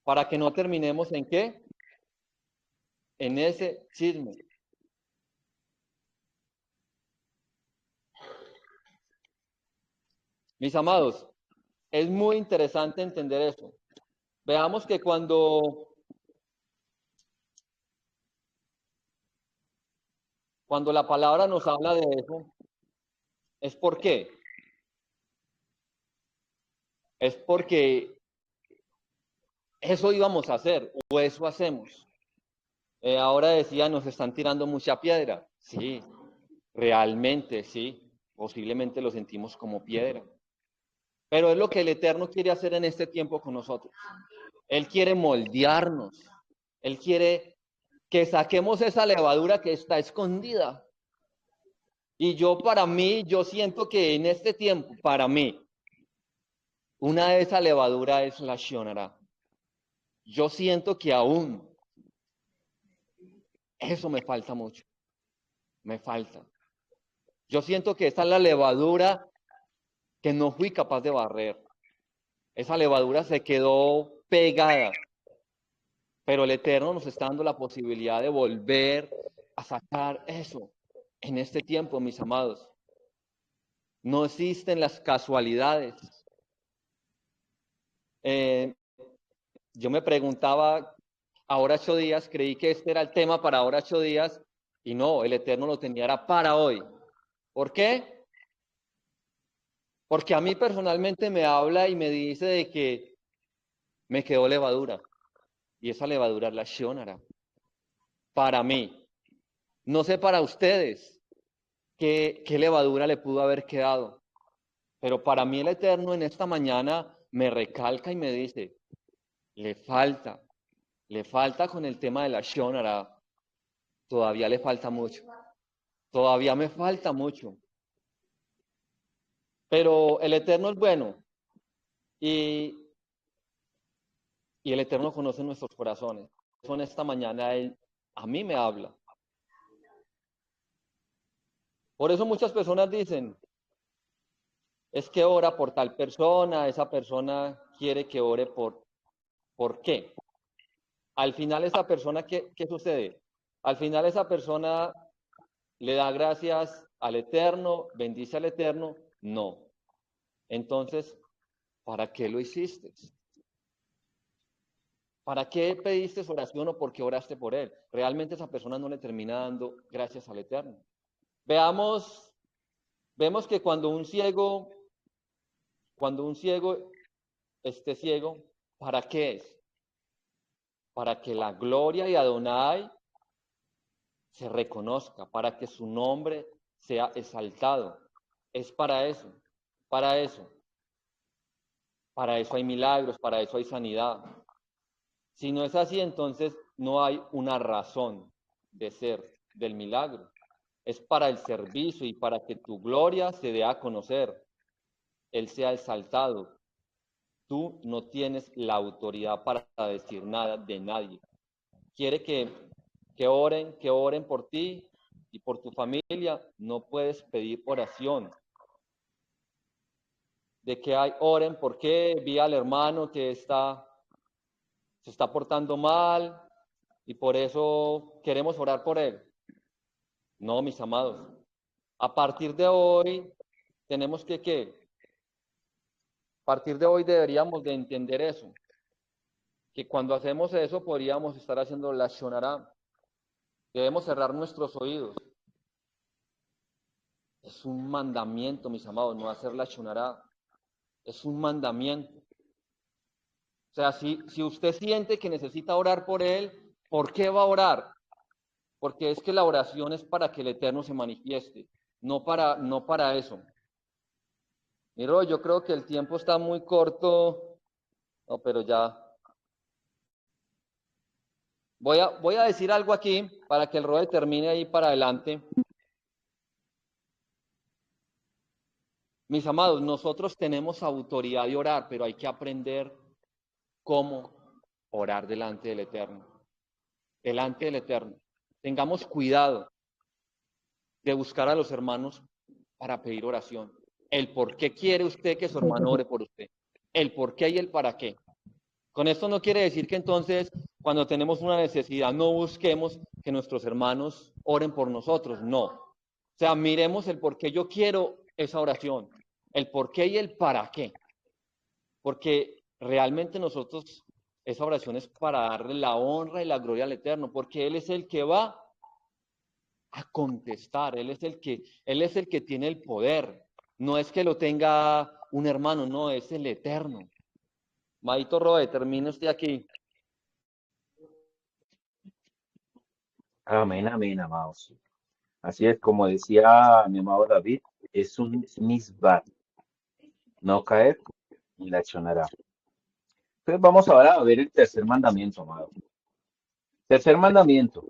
Para que no terminemos en qué? En ese chisme. Mis amados, es muy interesante entender eso. Veamos que cuando la palabra nos habla de eso, ¿es por qué? Es porque eso íbamos a hacer, o eso hacemos. Ahora decía, nos están tirando mucha piedra. Sí, realmente sí, posiblemente lo sentimos como piedra. Pero es lo que el Eterno quiere hacer en este tiempo con nosotros. Él quiere moldearnos. Él quiere que saquemos esa levadura que está escondida. Y para mí, yo siento que en este tiempo, para mí, una de esas levaduras es la Shonara. Yo siento que aún eso me falta mucho. Me falta. Yo siento que esa es la levadura que no fui capaz de barrer. Esa levadura se quedó pegada. Pero el Eterno nos está dando la posibilidad de volver a sacar eso en este tiempo, mis amados. No existen las casualidades. Yo me preguntaba, ahora 8 días, creí que este era el tema para ahora 8 días, y no, el Eterno lo tenía era para hoy. ¿Por qué? Porque a mí personalmente me habla y me dice de que me quedó levadura, y esa levadura es la Shonara. Para mí. No sé para ustedes qué levadura le pudo haber quedado, pero para mí el Eterno en esta mañana me recalca y me dice, le falta con el tema de la Shonara, todavía le falta mucho, todavía me falta mucho. Pero el Eterno es bueno y el Eterno conoce nuestros corazones. Por eso en esta mañana Él a mí me habla. Por eso muchas personas dicen, es que ora por tal persona, esa persona quiere que ore ¿por qué? Al final esa persona, ¿qué sucede? Al final esa persona le da gracias al Eterno, bendice al Eterno, no. Entonces, ¿para qué lo hiciste? ¿Para qué pediste oración o por qué oraste por él? Realmente esa persona no le termina dando gracias al Eterno. Vemos que cuando un ciego esté ciego, ¿para qué es? Para que la gloria de Adonai se reconozca, para que su nombre sea exaltado. Es para eso, para eso. Para eso hay milagros, para eso hay sanidad. Si no es así, entonces no hay una razón de ser del milagro. Es para el servicio y para que tu gloria se dé a conocer. Él sea exaltado. Tú no tienes la autoridad para decir nada de nadie. Quiere que oren por ti y por tu familia. No puedes pedir oración. De que oren porque vi al hermano que se está portando mal y por eso queremos orar por él. No, mis amados. A partir de hoy tenemos ¿qué? A partir de hoy deberíamos de entender eso. Que cuando hacemos eso podríamos estar haciendo la shonará. Debemos cerrar nuestros oídos. Es un mandamiento, mis amados, no hacer la shonará. Es un mandamiento. O sea, si usted siente que necesita orar por él, ¿por qué va a orar? Porque es que la oración es para que el Eterno se manifieste, no para eso. Miro, yo creo que el tiempo está muy corto. No, pero ya. Voy a decir algo aquí para que el Roe termine ahí para adelante. Mis amados, nosotros tenemos autoridad de orar, pero hay que aprender cómo orar delante del Eterno. Delante del Eterno. Tengamos cuidado de buscar a los hermanos para pedir oración. El por qué quiere usted que su hermano ore por usted. El por qué y el para qué. Con esto no quiere decir que entonces, cuando tenemos una necesidad, no busquemos que nuestros hermanos oren por nosotros. No. O sea, miremos el por qué yo quiero esa oración. El por qué y el para qué. Porque realmente nosotros, esa oración es para darle la honra y la gloria al Eterno, porque Él es el que va a contestar, Él es el que tiene el poder. No es que lo tenga un hermano, no, es el Eterno. Maito Roe, termine usted aquí. Amén, amén, amados. Así es, como decía mi amado David, es un misbar, no caer y la accionará. Entonces vamos ahora a ver el tercer mandamiento, amado. Tercer mandamiento,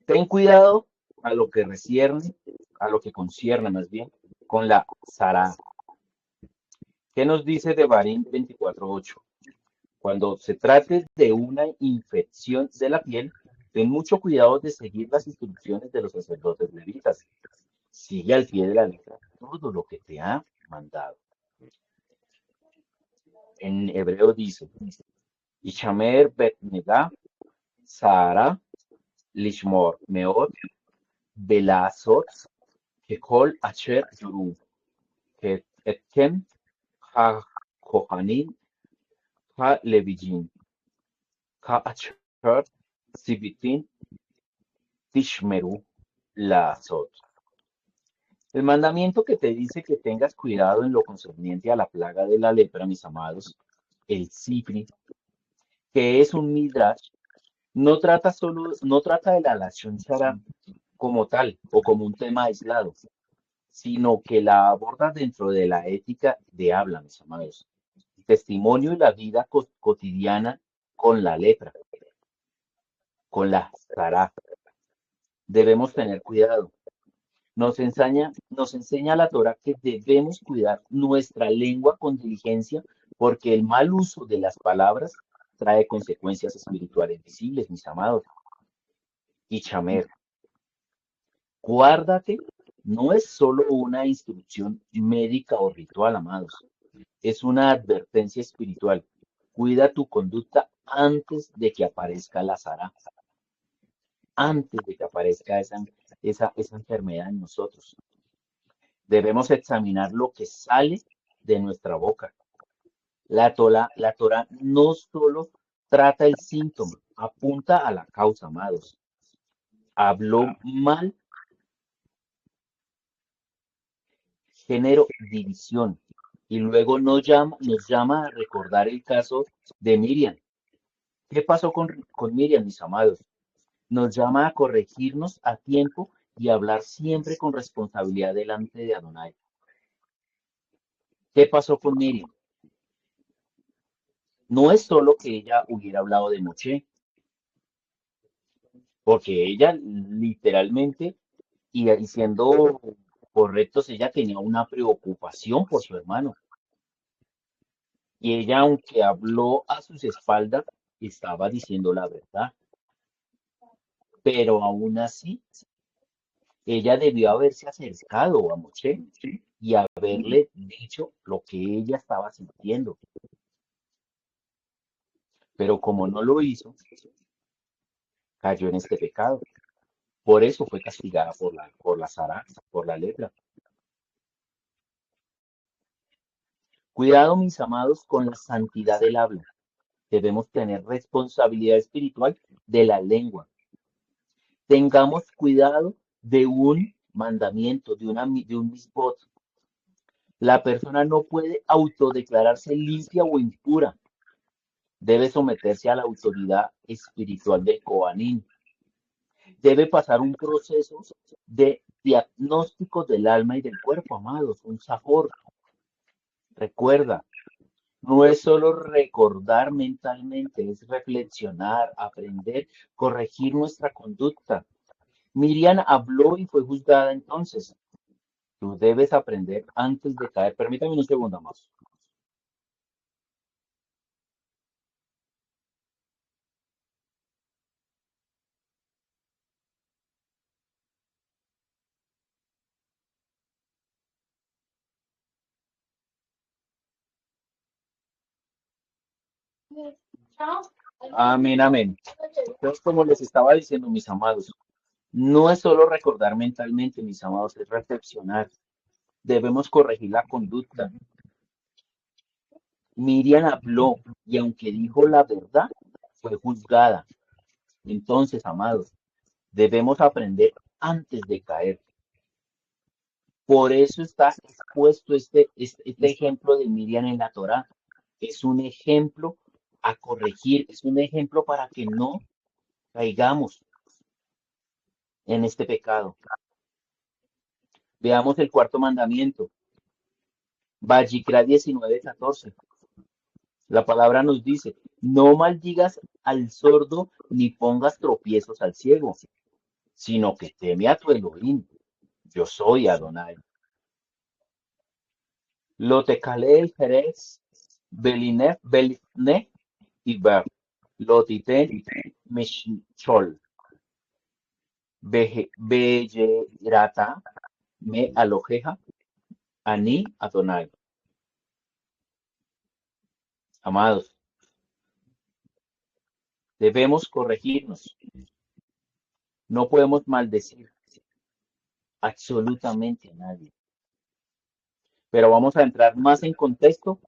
ten cuidado a lo que concierne, más bien, con la Sara. ¿Qué nos dice de Barín 24:8? Cuando se trate de una infección de la piel, ten mucho cuidado de seguir las instrucciones de los sacerdotes levitas. Sigue al pie de la letra todo lo que te ha mandado. En hebreo dice, Ishamer bet nega, Sara, Lishmor meot, Belazot, Kekol Asher Yuru, Etken, Ha Kohanim, Ha Levijin, Ha Asher, Sibitin, Tishmeru, Lazot. El mandamiento que te dice que tengas cuidado en lo concerniente a la plaga de la lepra, mis amados, el Sifri, que es un midrash, no trata de la Lashon Shara como tal o como un tema aislado, sino que la aborda dentro de la ética de habla, mis amados. Testimonio y la vida cotidiana con la lepra, con la Sará. Debemos tener cuidado. Nos enseña la Torah que debemos cuidar nuestra lengua con diligencia porque el mal uso de las palabras trae consecuencias espirituales visibles, mis amados. Y Chamer, guárdate, no es solo una instrucción médica o ritual, amados. Es una advertencia espiritual. Cuida tu conducta antes de que aparezca la Sara, antes de que aparezca esa enfermedad en nosotros. Debemos examinar lo que sale de nuestra boca. La Torah no solo trata el síntoma, apunta a la causa, amados. Habló mal género división. Y luego nos llama a recordar el caso de Miriam. ¿Qué pasó con Miriam, mis amados? Nos llama a corregirnos a tiempo y hablar siempre con responsabilidad delante de Adonai. ¿Qué pasó con Miriam? No es solo que ella hubiera hablado de Moshe, porque ella literalmente, y siendo correctos, ella tenía una preocupación por su hermano. Y ella, aunque habló a sus espaldas, estaba diciendo la verdad. Pero aún así, ella debió haberse acercado a Moshe y haberle dicho lo que ella estaba sintiendo. Pero como no lo hizo, cayó en este pecado. Por eso fue castigada por la Sará, por la lepra. Cuidado, mis amados, con la santidad del habla. Debemos tener responsabilidad espiritual de la lengua. Tengamos cuidado de un mandamiento, de un misbot. La persona no puede autodeclararse limpia o impura. Debe someterse a la autoridad espiritual del Coanín. Debe pasar un proceso de diagnóstico del alma y del cuerpo, amados, un sabor. Recuerda, no es solo recordar mentalmente, es reflexionar, aprender, corregir nuestra conducta. Miriam habló y fue juzgada entonces. Tú debes aprender antes de caer. Permítame un segundo más. Amén, amén. Entonces, como les estaba diciendo, mis amados, no es solo recordar mentalmente, mis amados, es reflexionar. Debemos corregir la conducta. Miriam habló y aunque dijo la verdad, fue juzgada. Entonces, amados, debemos aprender antes de caer. Por eso está expuesto este ejemplo de Miriam en la Torá. Es un ejemplo a corregir, es un ejemplo para que no caigamos en este pecado. Veamos el cuarto mandamiento. Vayikra 19:14. La palabra nos dice, no maldigas al sordo ni pongas tropiezos al ciego, sino que teme a tu Elohim. Yo soy Adonai. Lo te calé el Jerez, Belinef, Beline y Ber. Lo titen Meshol. Beyerata me alojeja, Ani Adonai. Amados, debemos corregirnos. No podemos maldecir absolutamente a nadie. Pero vamos a entrar más en contexto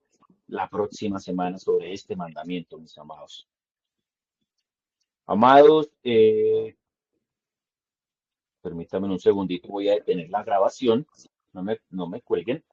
la próxima semana sobre este mandamiento, mis amados. Amados, permítanme un segundito, voy a detener la grabación. No me cuelguen.